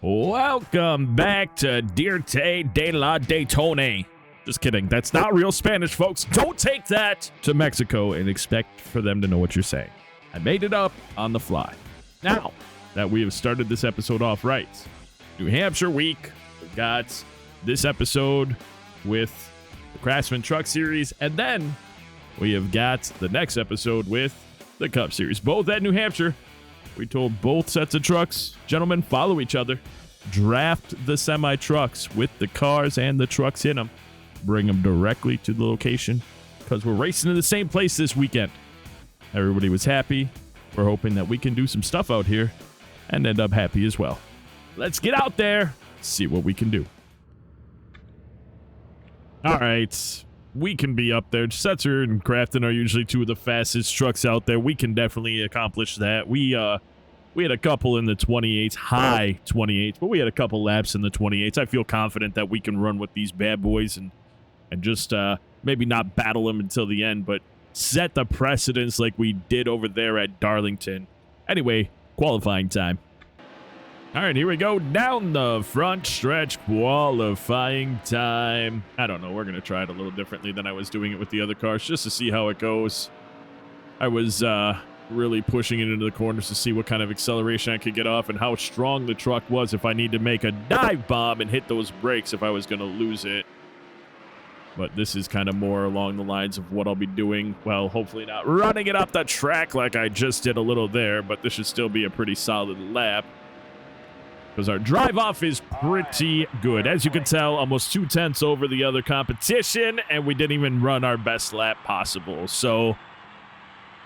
Welcome back to Dirte de la Daytona. Just kidding. That's not real Spanish, folks. Don't take that to Mexico and expect for them to know what you're saying. I made it up on the fly. Now that we have started this episode off right, New Hampshire week, we've got this episode with the Craftsman Truck Series, and then we have got the next episode with the Cup Series. Both at New Hampshire. We told both sets of trucks, gentlemen, follow each other. Draft the semi-trucks with the cars and the trucks in them. Bring them directly to the location because we're racing in the same place this weekend. Everybody was happy. We're hoping that we can do some stuff out here and end up happy as well. Let's get out there, see what we can do. All right. We can be up there. Setzer and Crafton are usually two of the fastest trucks out there. We can definitely accomplish that. We had a couple in the 28s, high 28s, but we had a couple laps in the 28s. I feel confident that we can run with these bad boys and just maybe not battle them until the end, but set the precedence like we did over there at Darlington. Anyway, qualifying time. All right, here we go. Down the front stretch, qualifying time. I don't know. We're going to try it a little differently than I was doing it with the other cars just to see how it goes. I was really pushing it into the corners to see what kind of acceleration I could get off and how strong the truck was if I need to make a dive bomb and hit those brakes if I was going to lose it. But this is kind of more along the lines of what I'll be doing. Well, hopefully not running it up the track like I just did a little there, but this should still be a pretty solid lap. Because our drive-off is pretty good. As you can tell, almost 2/10 over the other competition, and we didn't even run our best lap possible. So,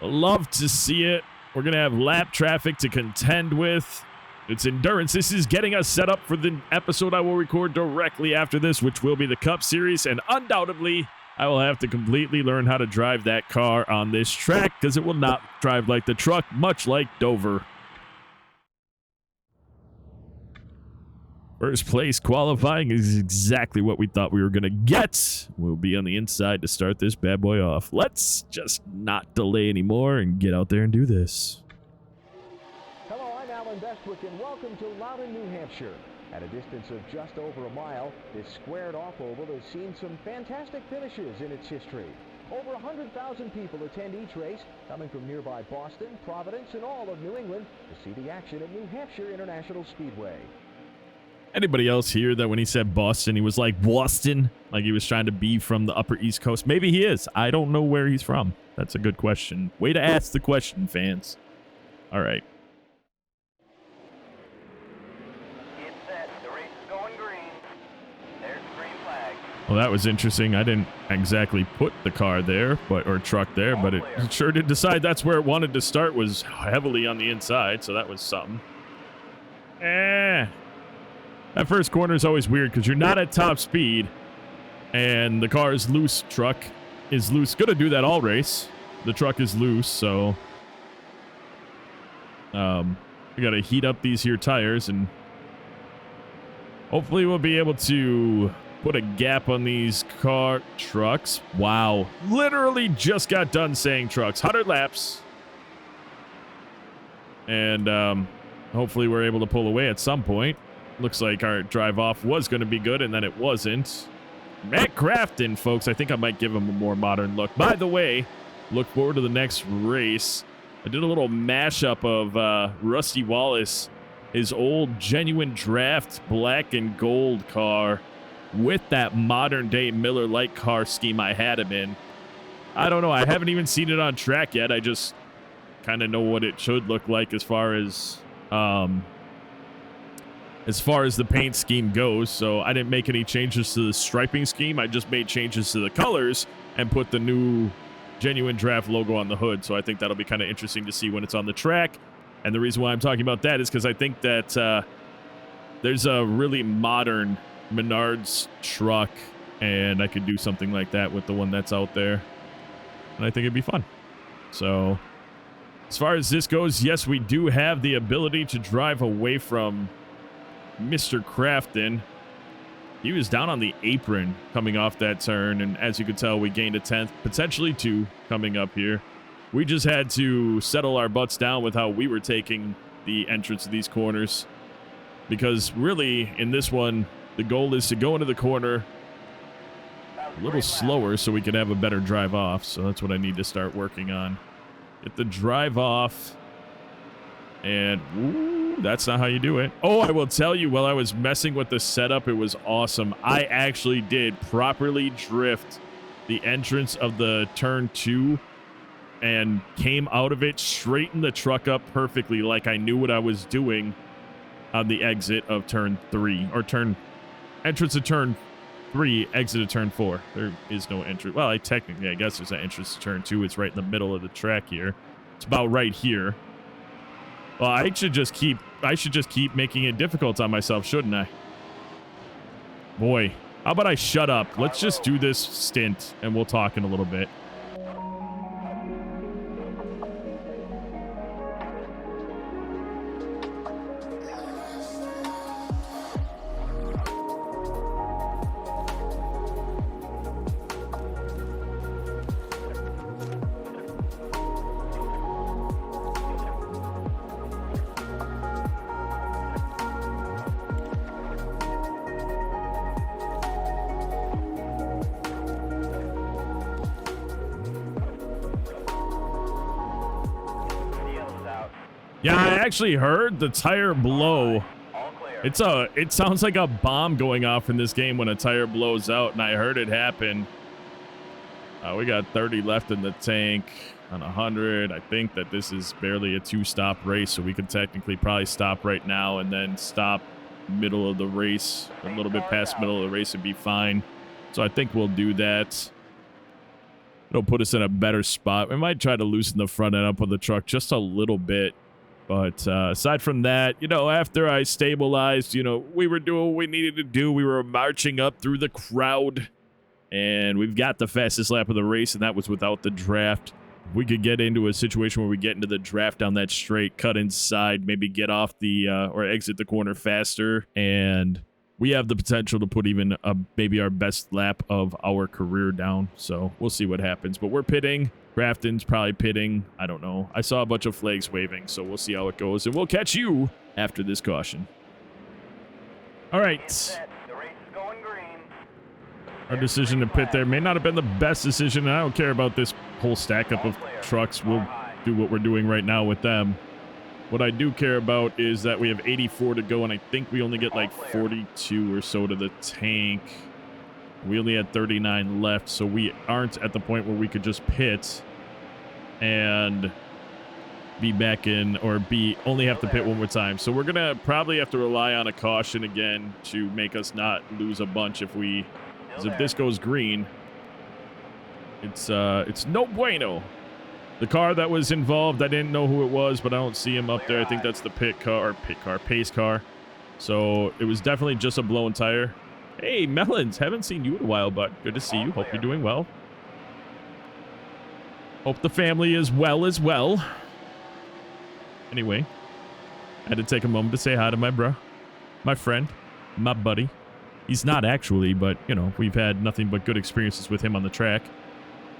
love to see it. We're going to have lap traffic to contend with. It's endurance. This is getting us set up for the episode I will record directly after this, which will be the Cup Series, and undoubtedly, I will have to completely learn how to drive that car on this track, because it will not drive like the truck, much like Dover. First place qualifying is exactly what we thought we were going to get. We'll be on the inside to start this bad boy off. Let's just not delay anymore and get out there and do this. Hello, I'm Alan Bestwick, and welcome to Loudon, New Hampshire. At a distance of just over a mile, this squared-off oval has seen some fantastic finishes in its history. Over 100,000 people attend each race, coming from nearby Boston, Providence, and all of New England to see the action at New Hampshire International Speedway. Anybody else here that when he said Boston, he was like Boston? Like he was trying to be from the Upper East Coast? Maybe he is. I don't know where he's from. That's a good question. Way to ask the question, fans. All right. It's set. The race is going green. There's the green flag. Well, that was interesting. I didn't exactly put the car there, or truck there, but it sure did decide that's where it wanted to start, was heavily on the inside, so that was something. That first corner is always weird because you're not at top speed and the car is loose. Truck is loose. Gonna do that all race. The truck is loose, so we gotta heat up these here tires and hopefully we'll be able to put a gap on these trucks. Wow. Literally just got done saying trucks. 100 laps. And hopefully we're able to pull away at some point. Looks like our drive off was going to be good, and then it wasn't. Matt Crafton, folks. I think I might give him a more modern look. By the way, look forward to the next race. I did a little mashup of Rusty Wallace, his old genuine draft black and gold car, with that modern-day Miller Lite car scheme I had him in. I don't know. I haven't even seen it on track yet. I just kind of know what it should look like as far as the paint scheme goes. So I didn't make any changes to the striping scheme. I just made changes to the colors and put the new genuine draft logo on the hood. So I think that'll be kind of interesting to see when it's on the track. And the reason why I'm talking about that is because I think that there's a really modern Menards truck, and I could do something like that with the one that's out there. And I think it'd be fun. So as far as this goes, yes, we do have the ability to drive away from Mr. Crafton. He was down on the apron coming off that turn, and as you can tell, we gained a 10th, potentially 2 coming up here. We just had to settle our butts down with how we were taking the entrance of these corners. because really in this one, the goal is to go into the corner a little slower so we can have a better drive off. So that's what I need to start working on. Get the drive off. And ooh, that's not how you do it. Oh, I will tell you, while I was messing with the setup, it was awesome. I actually did properly drift the entrance of the turn 2 and came out of it, straightened the truck up perfectly like I knew what I was doing on the exit of turn 3, or entrance of turn 3, exit of turn 4. There is no entrance. Well, I guess there's an entrance to turn 2. It's right in the middle of the track here. It's about right here. Well, I should just keep making it difficult on myself, shouldn't I? Boy, how about I shut up? Let's just do this stint and we'll talk in a little bit. Yeah, I actually heard the tire blow. It sounds like a bomb going off in this game when a tire blows out, and I heard it happen. We got 30 left in the tank on 100. I think that this is barely a 2-stop race, so we could technically probably stop right now and then stop middle of the race. A little bit past middle of the race would be fine. So I think we'll do that. It'll put us in a better spot. We might try to loosen the front end up of the truck just a little bit. But aside from that, you know, after I stabilized, you know, we were doing what we needed to do. We were marching up through the crowd. And we've got the fastest lap of the race, and that was without the draft. We could get into a situation where we get into the draft down that straight, cut inside, maybe get off the, or exit the corner faster. And we have the potential to put even maybe our best lap of our career down. So we'll see what happens. But we're pitting. Grafton's probably pitting. I don't know. I saw a bunch of flags waving, so we'll see how it goes. And we'll catch you after this caution. All right. Our decision to pit there may not have been the best decision, and I don't care about this whole stack up of trucks. We'll do what we're doing right now with them. What I do care about is that we have 84 to go, and I think we only get like 42 or so to the tank. We only had 39 left, so we aren't at the point where we could just pit and be back in, or only have to pit one more time. So we're going to probably have to rely on a caution again to make us not lose a bunch if this goes green. It's no bueno. The car that was involved, I didn't know who it was, but I don't see him up there. I think that's the pace car. So it was definitely just a blown tire. Hey, Melons, haven't seen you in a while, but good to see you. Hope you're doing well. Hope the family is well as well. Anyway, I had to take a moment to say hi to my friend, my buddy. He's not actually, but, you know, we've had nothing but good experiences with him on the track.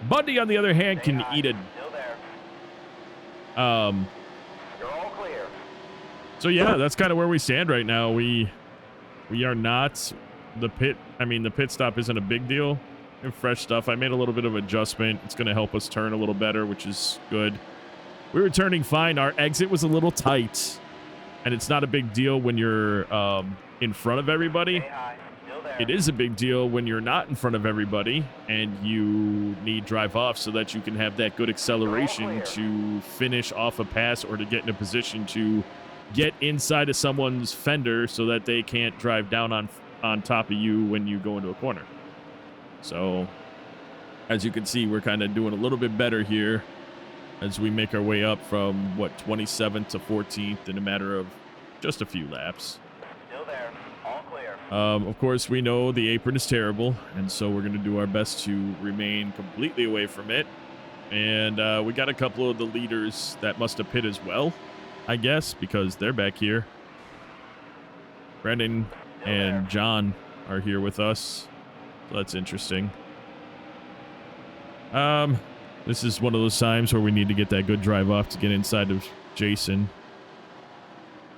Buddy, on the other hand, can eat a... You're all clear. So, yeah, that's kind of where we stand right now. We are not... The pit stop isn't a big deal. We have fresh stuff. I made a little bit of adjustment. It's going to help us turn a little better, which is good. We were turning fine. Our exit was a little tight, and it's not a big deal when you're in front of everybody. It is a big deal when you're not in front of everybody and you need drive off so that you can have that good acceleration to finish off a pass or to get in a position to get inside of someone's fender so that they can't drive down on top of you when you go into a corner. So, as you can see, we're kind of doing a little bit better here as we make our way up from, 27th to 14th in a matter of just a few laps. Still there. All clear. Of course, we know the apron is terrible, and so we're going to do our best to remain completely away from it. And we got a couple of the leaders that must have pit as well, I guess, because they're back here. Brendan and John are here with us. So that's interesting. This is one of those times where we need to get that good drive off to get inside of Jason.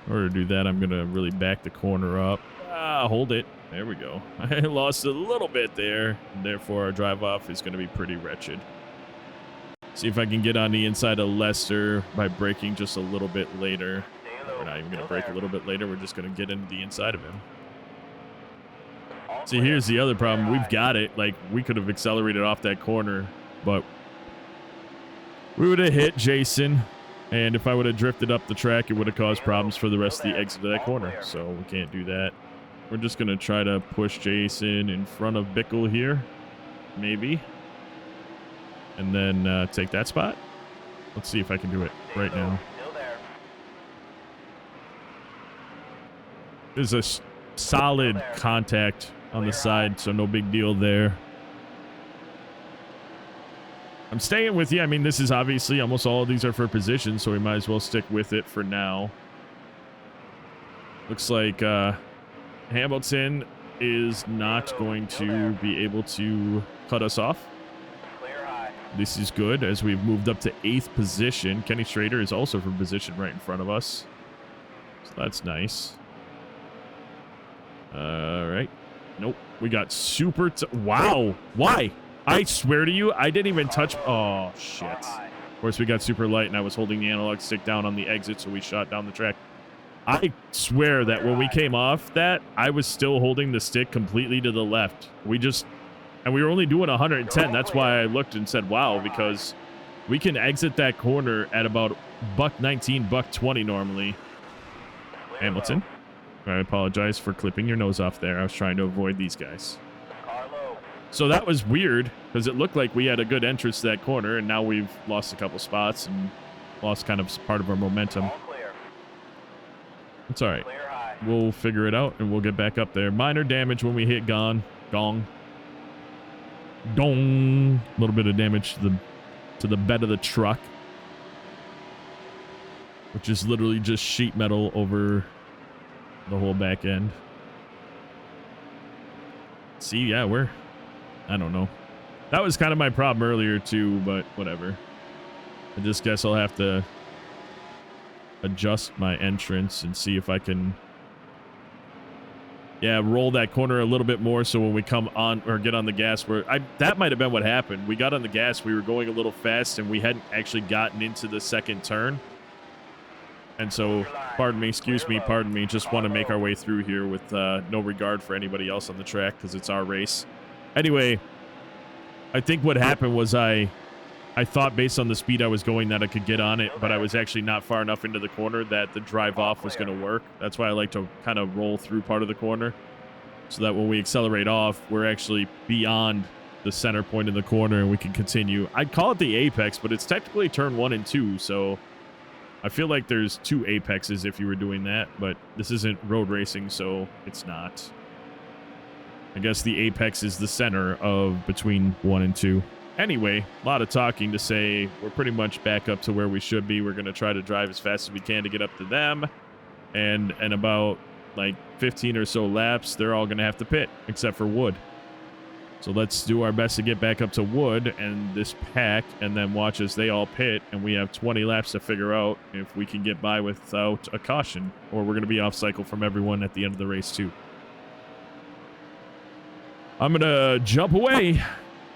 In order to do that, I'm going to really back the corner up. Hold it. There we go. I lost a little bit there, and therefore our drive off is going to be pretty wretched. See if I can get on the inside of Lester by braking just a little bit later. We're not even going to brake a little bit later. We're just going to get into the inside of him. See, here's the other problem. We've got it. Like, we could have accelerated off that corner, but we would have hit Jason. And if I would have drifted up the track, it would have caused problems for the rest of the exit of that corner. So we can't do that. We're just going to try to push Jason in front of Bickle here. Maybe. And then take that spot. Let's see if I can do it right now. There's a solid contact on the side, so no big deal there. I'm staying with you. I mean, this is obviously almost all of these are for position, so we might as well stick with it for now. Looks like Hamilton is not going to be able to cut us off. This is good as we've moved up to 8th position. Kenny Schrader is also from position right in front of us. So that's nice. All right. Nope. We got super... Wow. Why? I swear to you, I didn't even touch... Oh, shit. Of course, we got super light, and I was holding the analog stick down on the exit, so we shot down the track. I swear that when we came off that, I was still holding the stick completely to the left. And we were only doing 110. That's why I looked and said, wow, because we can exit that corner at about $119, $120 normally. Hamilton. I apologize for clipping your nose off there. I was trying to avoid these guys. So that was weird because it looked like we had a good entrance to that corner, and now we've lost a couple spots and lost kind of part of our momentum. It's all right. We'll figure it out, and we'll get back up there. Minor damage when we hit gong. Dong. A little bit of damage to the bed of the truck, which is literally just sheet metal over the whole back end. See, yeah, I don't know. That was kind of my problem earlier too, but whatever. I just guess I'll have to adjust my entrance and see if I can, roll that corner a little bit more so when we come on or get on the gas, that might have been what happened. We got on the gas, we were going a little fast, and we hadn't actually gotten into the second turn. And so, pardon me, just want to make our way through here with no regard for anybody else on the track because it's our race. Anyway, I think what happened was I thought based on the speed I was going that I could get on it, but I was actually not far enough into the corner that the drive off was going to work. That's why I like to kind of roll through part of the corner so that when we accelerate off, we're actually beyond the center point in the corner and we can continue. I'd call it the apex, but it's technically turn 1 and 2, so I feel like there's 2 apexes if you were doing that, but this isn't road racing, so it's not. I guess the apex is the center of between 1 and 2. Anyway, a lot of talking to say we're pretty much back up to where we should be. We're going to try to drive as fast as we can to get up to them. And about like 15 or so laps, they're all going to have to pit, except for Wood. So let's do our best to get back up to Wood and this pack, and then watch as they all pit, and we have 20 laps to figure out if we can get by without a caution, or we're going to be off cycle from everyone at the end of the race too. I'm going to jump away,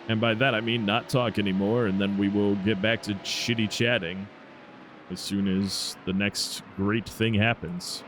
and by that I mean not talk anymore, and then we will get back to shitty chatting as soon as the next great thing happens.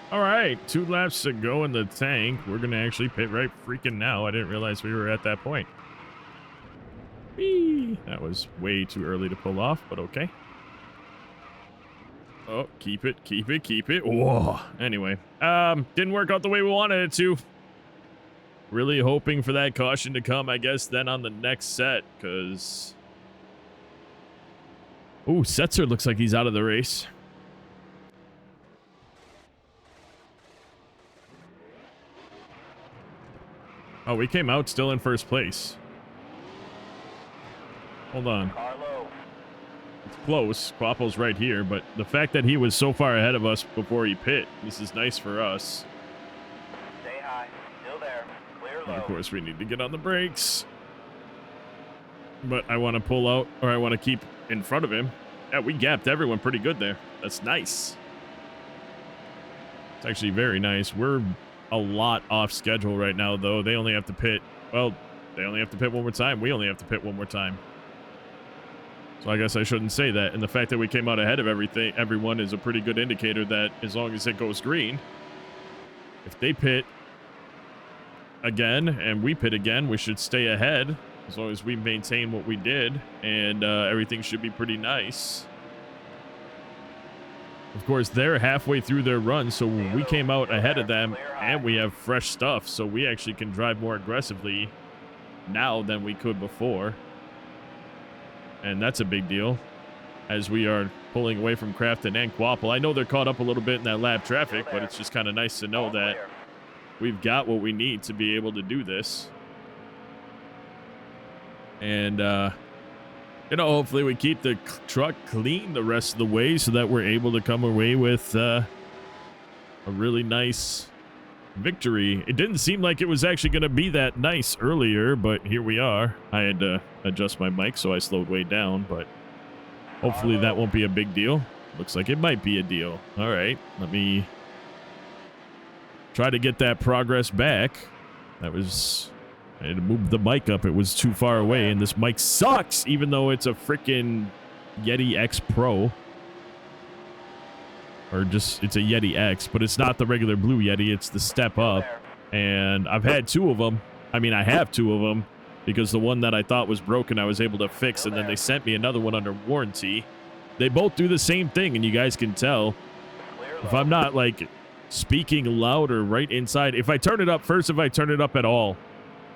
All right, 2 laps to go in the tank. We're going to actually pit right freaking now. I didn't realize we were at that point. Whee! That was way too early to pull off, but okay. Oh, keep it, keep it, keep it. Whoa. Anyway, didn't work out the way we wanted it to. Really hoping for that caution to come, I guess, then on the next set, because... Ooh, Setzer looks like he's out of the race. Oh, we came out still in first place. Hold on. Carlo. It's close. Quapo's right here, but the fact that he was so far ahead of us before he pit, this is nice for us. Stay high. Still there. Clear And low. of course, we need to get on the brakes. But I want to pull out, or I want to keep in front of him. Yeah, we gapped everyone pretty good there. That's nice. It's actually very nice. We're a lot off schedule right now, though. They only have to pit. Well, they only have to pit one more time. We only have to pit one more time. So I guess I shouldn't say that. And the fact that we came out ahead of everyone is a pretty good indicator that as long as it goes green, if they pit again and we pit again, we should stay ahead as long as we maintain what we did, and everything should be pretty nice. Of course, they're halfway through their run, so we came out ahead of them, and we have fresh stuff, so we actually can drive more aggressively now than we could before. And that's a big deal, as we are pulling away from Crafton and Quapple. I know they're caught up a little bit in that lap traffic, but it's just kind of nice to know that we've got what we need to be able to do this. And, you know, hopefully we keep the truck clean the rest of the way so that we're able to come away with a really nice victory. It didn't seem like it was actually going to be that nice earlier, but here we are. I had to adjust my mic, so I slowed way down, but hopefully that won't be a big deal. Looks like it might be a deal. All right, let me try to get that progress back. That was... I had to move the mic up. It was too far away, and this mic sucks, even though it's a freaking Yeti X Pro. Or just, it's a Yeti X, but it's not the regular blue Yeti. It's the step up, and I've had 2 of them. I mean, I have 2 of them, because the one that I thought was broken, I was able to fix, and then they sent me another one under warranty. They both do the same thing, and you guys can tell. If I'm not, like, speaking louder right inside, if I turn it up, first if I turn it up at all,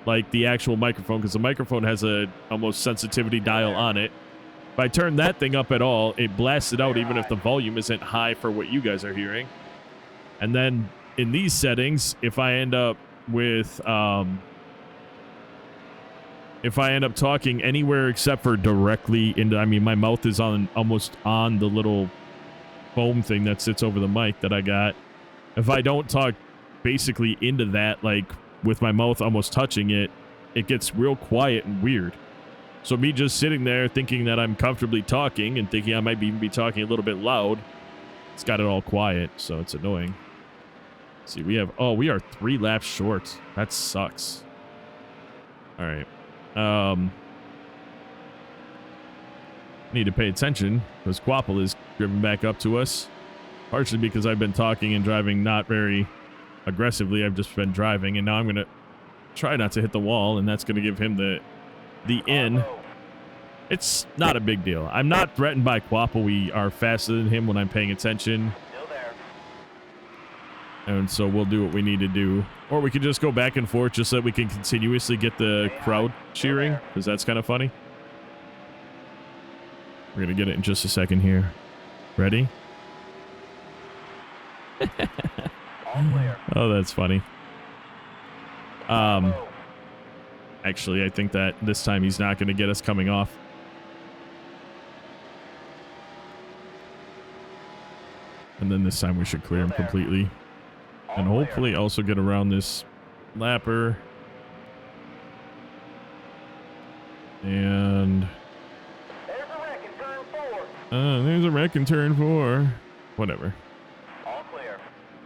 like the actual microphone, because the microphone has a almost sensitivity dial on it. If I turn that thing up at all, it blasts it out even if the volume isn't high for what you guys are hearing. And then in these settings, if I end up with, if I end up talking anywhere except for directly into, I mean, my mouth is on almost on the little foam thing that sits over the mic that I got. If I don't talk basically into that, like, with my mouth almost touching it, it gets real quiet and weird. So me just sitting there thinking that I'm comfortably talking and thinking I might even be talking a little bit loud, it's got it all quiet, so it's annoying. Let's see, we have, oh, we are 3 laps short. That sucks. All right. Need to pay attention because Quapple is driven back up to us, partially because I've been talking and driving not very aggressively. I've just been driving, and now I'm gonna try not to hit the wall, and that's gonna give him the in. It's not a big deal. I'm not threatened by Quapple. We are faster than him when I'm paying attention, and so we'll do what we need to do, or we could just go back and forth just so that we can continuously get the crowd cheering, because that's kind of funny. We're gonna get it in just a second here. Ready? Oh, that's funny. Actually, I think that this time he's not going to get us coming off. And then this time we should clear him completely. And hopefully also get around this lapper. And... there's a wreck in turn 4. Whatever.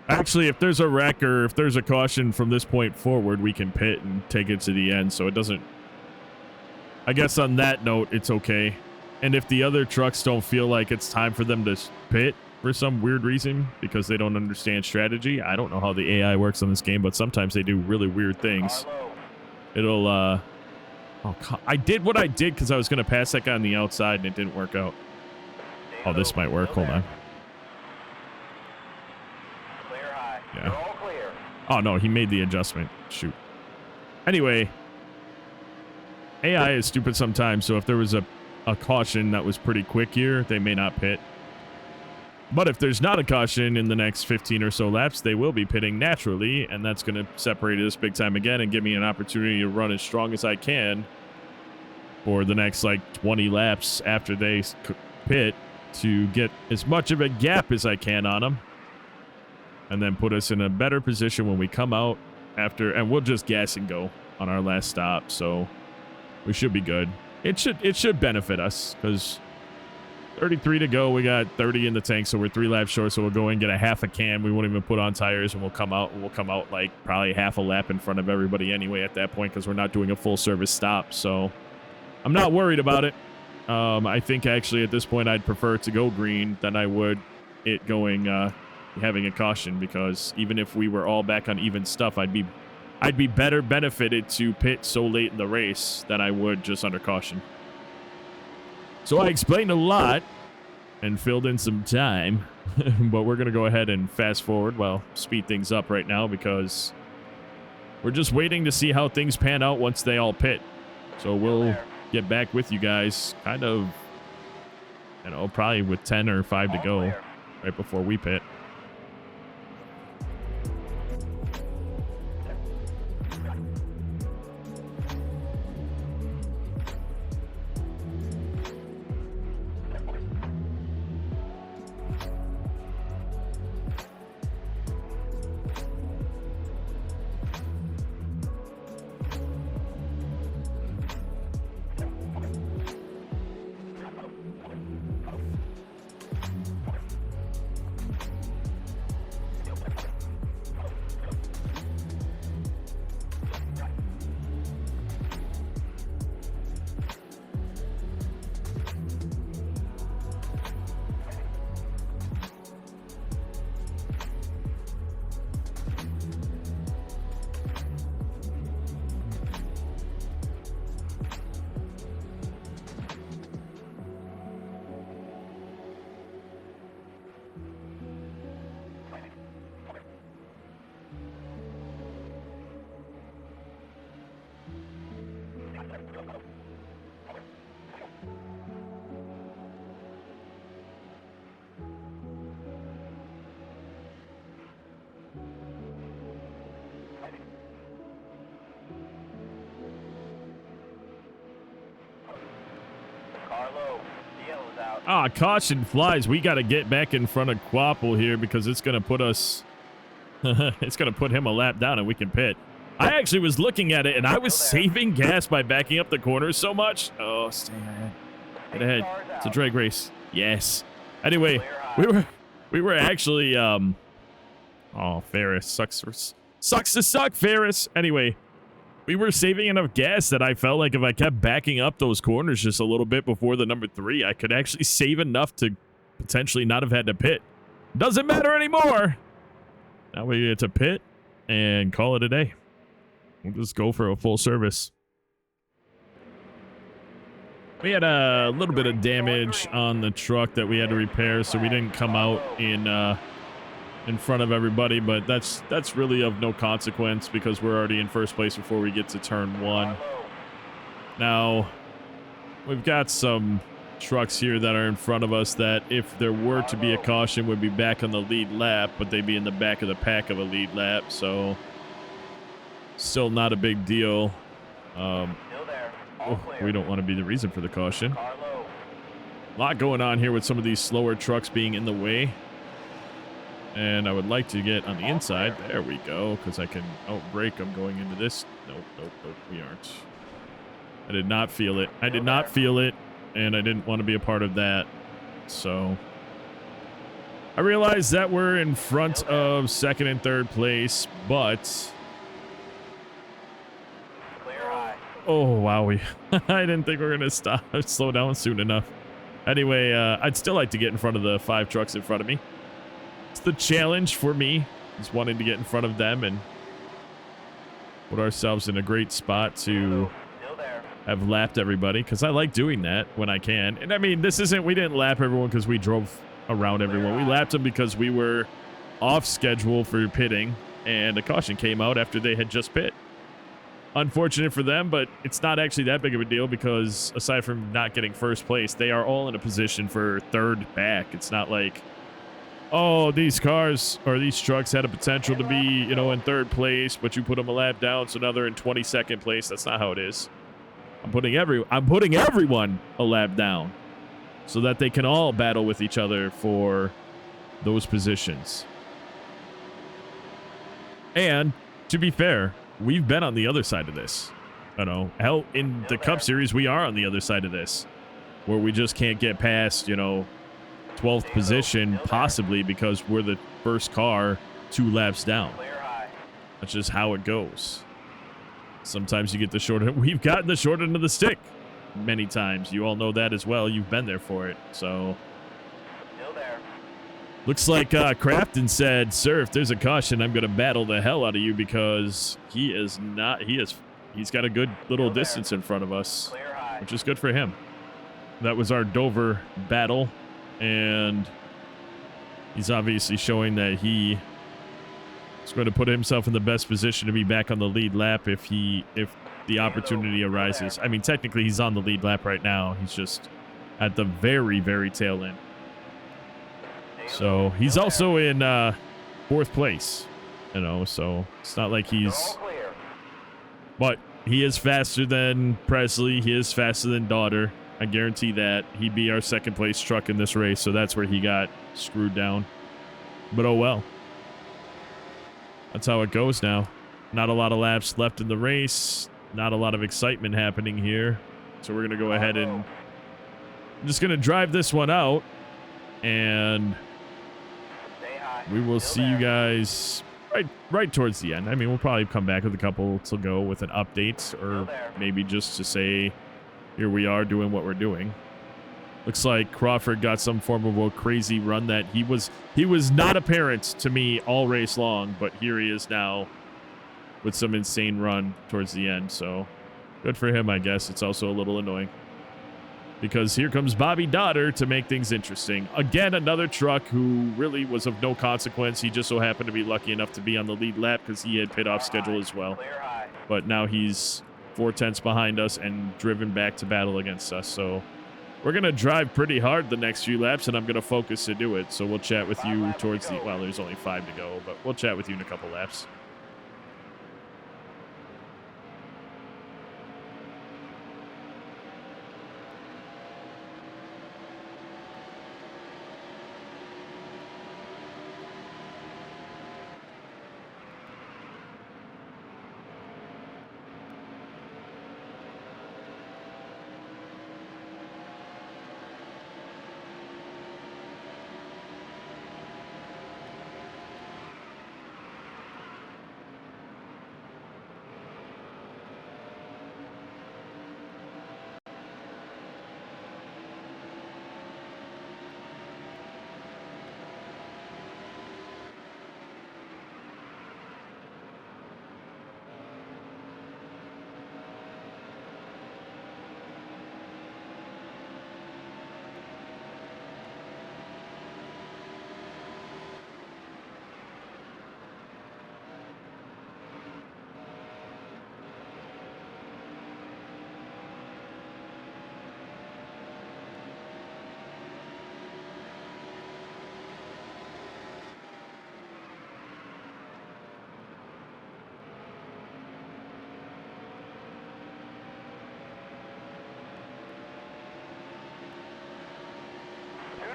Actually, if there's a wreck or if there's a caution from this point forward, we can pit and take it to the end, so it doesn't... I guess on that note, it's okay. And if the other trucks don't feel like it's time for them to pit for some weird reason because they don't understand strategy. I don't know how the AI works on this game, but sometimes they do really weird things. It'll, oh, I did what I did because I was going to pass that guy on the outside and it didn't work out. Oh, this might work. Hold on. Yeah. Oh, no, he made the adjustment. Shoot. Anyway, AI is stupid sometimes, so if there was a caution that was pretty quick here, they may not pit. But if there's not a caution in the next 15 or so laps, they will be pitting naturally, and that's going to separate us big time again and give me an opportunity to run as strong as I can for the next, like, 20 laps after they pit to get as much of a gap as I can on them, and then put us in a better position when we come out after, and we'll just gas and go on our last stop, so we should be good. It should benefit us, because 33 to go, we got 30 in the tank, so we're 3 laps short, so we'll go and get a half a can. We won't even put on tires, and we'll come out like probably half a lap in front of everybody anyway at that point, because we're not doing a full service stop, so I'm not worried about it. I think actually at this point I'd prefer to go green than I would it going having a caution, because even if we were all back on even stuff, I'd be better benefited to pit so late in the race than I would just under caution. So I explained a lot and filled in some time, but we're going to go ahead and fast forward, well, speed things up right now, because we're just waiting to see how things pan out once they all pit. So we'll get back with you guys kind of, you know, probably with 10 or 5 to go right before we pit. Ah, caution flies. We got to get back in front of Quapple here because it's going to put us... it's going to put him a lap down and we can pit. I actually was looking at it and I was saving gas by backing up the corners so much. Oh, stay ahead. Get ahead. It's a drag race. Yes. Anyway, we were actually... Oh, Ferris. Sucks to suck, Ferris. Anyway... We were saving enough gas that I felt like if I kept backing up those corners just a little bit before the number 3, I could actually save enough to potentially not have had to pit. Doesn't matter anymore. Now we get to pit and call it a day. We'll just go for a full service. We had a little bit of damage on the truck that we had to repair, so we didn't come out in front of everybody, but that's really of no consequence because we're already in first place before we get to turn 1. Now, we've got some trucks here that are in front of us that if there were to be a caution would be back on the lead lap, but they'd be in the back of the pack of a lead lap, so still not a big deal. We don't want to be the reason for the caution. A lot going on here with some of these slower trucks being in the way. And I would like to get on the inside. There we go, because I can outbrake them going into this. Nope, we aren't. I did not feel it. I did not feel it, and I didn't want to be a part of that. So I realized that we're in front of 2nd and 3rd place, but... Oh, wow. I didn't think we were going to slow down soon enough. Anyway, I'd still like to get in front of the 5 trucks in front of me. It's the challenge for me, is wanting to get in front of them and put ourselves in a great spot to Still there. have lapped everybody, because I like doing that when I can. And I mean, we didn't lap everyone because we drove around everyone. We lapped them because we were off schedule for pitting, and a caution came out after they had just pit. Unfortunate for them, but it's not actually that big of a deal because aside from not getting first place, they are all in a position for third back. It's not like, oh, these cars or these trucks had a potential to be, you know, in third place, but you put them a lap down, so now they're in 22nd place. That's not how it is. I'm putting everyone a lap down so that they can all battle with each other for those positions. And to be fair, we've been on the other side of this. You know, hell, in the Cup Series, we are on the other side of this, where we just can't get past, you know, 12th position, possibly because we're the first car 2 laps down. Clear high. That's just how it goes. Sometimes you get the short end. We've gotten the short end of the stick many times. You all know that as well. You've been there for it. So Still there. looks like Crafton said, sir, if there's a caution, I'm going to battle the hell out of you, because he's got a good little distance in front of us, Clear high. which is good for him. That was our Dover battle, and he's obviously showing that he is going to put himself in the best position to be back on the lead lap if the opportunity arises. I mean, technically he's on the lead lap right now. He's just at the very, very tail end. So he's also in 4th place, you know, so it's not like he's, All clear. but he is faster than Presley. He is faster than Daughter. I guarantee that. He'd be our 2nd place truck in this race, so that's where he got screwed down. But oh well. That's how it goes now. Not a lot of laps left in the race. Not a lot of excitement happening here. So we're going to go ahead and I'm just going to drive this one out, and Stay high. we will Still see you there. guys right towards the end. I mean, we'll probably come back with a couple to go with an update, or maybe just to say, here we are doing what we're doing. Looks like Crawford got some form of a crazy run that he was not apparent to me all race long, but here he is now with some insane run towards the end. So good for him, I guess. It's also a little annoying because here comes Bobby Daughter to make things interesting. Again, another truck who really was of no consequence. He just so happened to be lucky enough to be on the lead lap because he had pit off schedule as well. Clear high. But now he's 4/10 behind us and driven back to battle against us. So we're going to drive pretty hard the next few laps, and I'm going to focus to do it. So we'll chat with you towards the, well, there's only 5 to go, but we'll chat with you in a couple laps.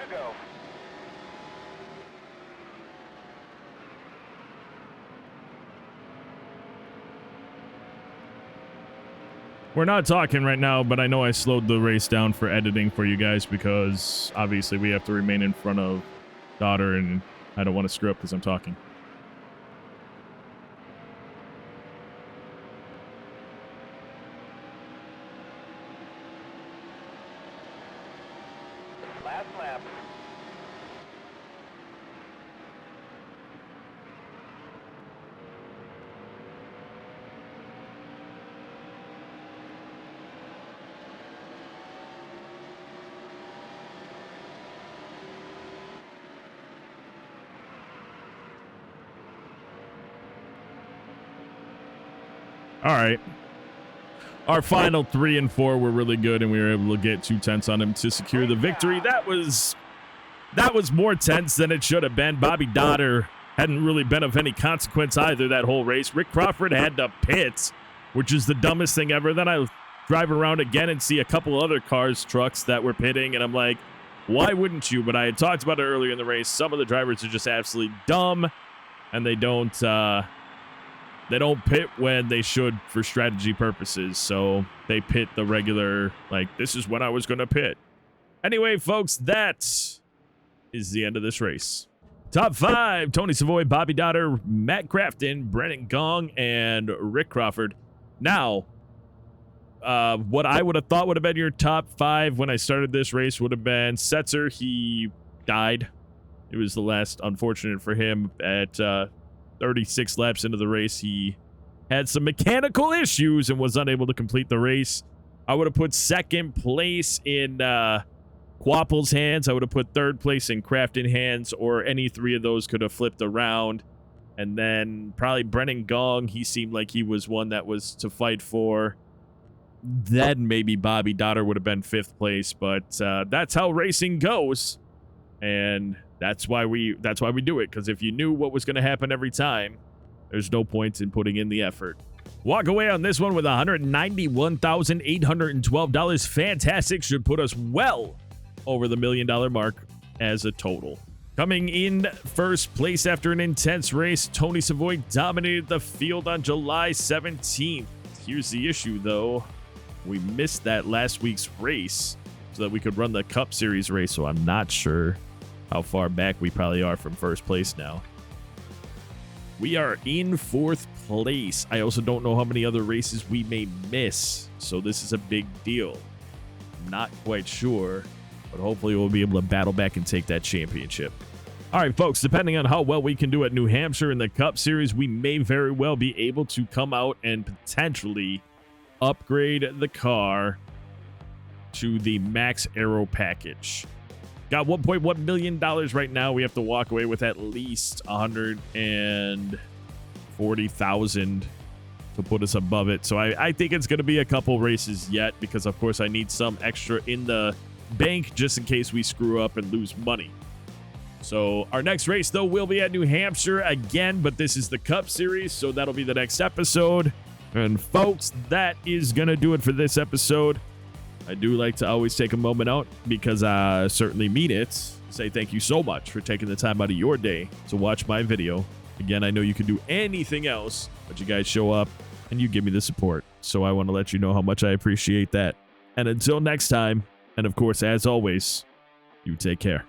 Go. We're not talking right now, but I know I slowed the race down for editing for you guys because obviously we have to remain in front of Daughter, and I don't want to screw up because I'm talking. Last lap. All right. Our final 3 and 4 were really good, and we were able to get 2 tenths on him to secure the victory. That was more tense than it should have been. Bobby Dotter hadn't really been of any consequence either that whole race. Rick Crawford had to pit, which is the dumbest thing ever. Then I drive around again and see a couple other cars, trucks that were pitting, and I'm like, why wouldn't you? But I had talked about it earlier in the race. Some of the drivers are just absolutely dumb, and they don't pit when they should for strategy purposes. So they pit the regular, like, this is when I was going to pit. Anyway, folks, that is the end of this race. Top 5, Tony Savoy, Bobby Dotter, Matt Crafton, Brennan Gong, and Rick Crawford. Now, what I would have thought would have been your top 5 when I started this race would have been Setzer. He died. It was the last, unfortunate for him. At 36 laps into the race, he had some mechanical issues and was unable to complete the race. I would have put second place in Quapple's hands. I would have put third place in Crafton hands, or any 3 of those could have flipped around. And then probably Brennan Gong, he seemed like he was one that was to fight for. Then maybe Bobby Dotter would have been 5th place, but that's how racing goes, and that's why we do it. Because if you knew what was going to happen every time, there's no point in putting in the effort. Walk away on this one with $191,812. Fantastic, should put us well over the $1 million mark as a total. Coming in first place after an intense race, Tony Savoy dominated the field on July 17th. Here's the issue, though. We missed that last week's race so that we could run the Cup Series race, so I'm not sure how far back we probably are from first place now. We are in 4th place. I also don't know how many other races we may miss, so this is a big deal. I'm not quite sure, but hopefully we'll be able to battle back and take that championship. All right, folks, depending on how well we can do at New Hampshire in the Cup Series, we may very well be able to come out and potentially upgrade the car to the Max Aero package. Got $1.1 million right now. We have to walk away with at least $140,000 to put us above it. So I think it's going to be a couple races yet, because of course I need some extra in the bank just in case we screw up and lose money. So our next race, though, will be at New Hampshire again, but this is the Cup Series, so that'll be the next episode. And folks, that is going to do it for this episode. I do like to always take a moment out, because I certainly mean it, say thank you so much for taking the time out of your day to watch my video. Again, I know you can do anything else, but you guys show up and you give me the support. So I want to let you know how much I appreciate that. And until next time, and of course, as always, you take care.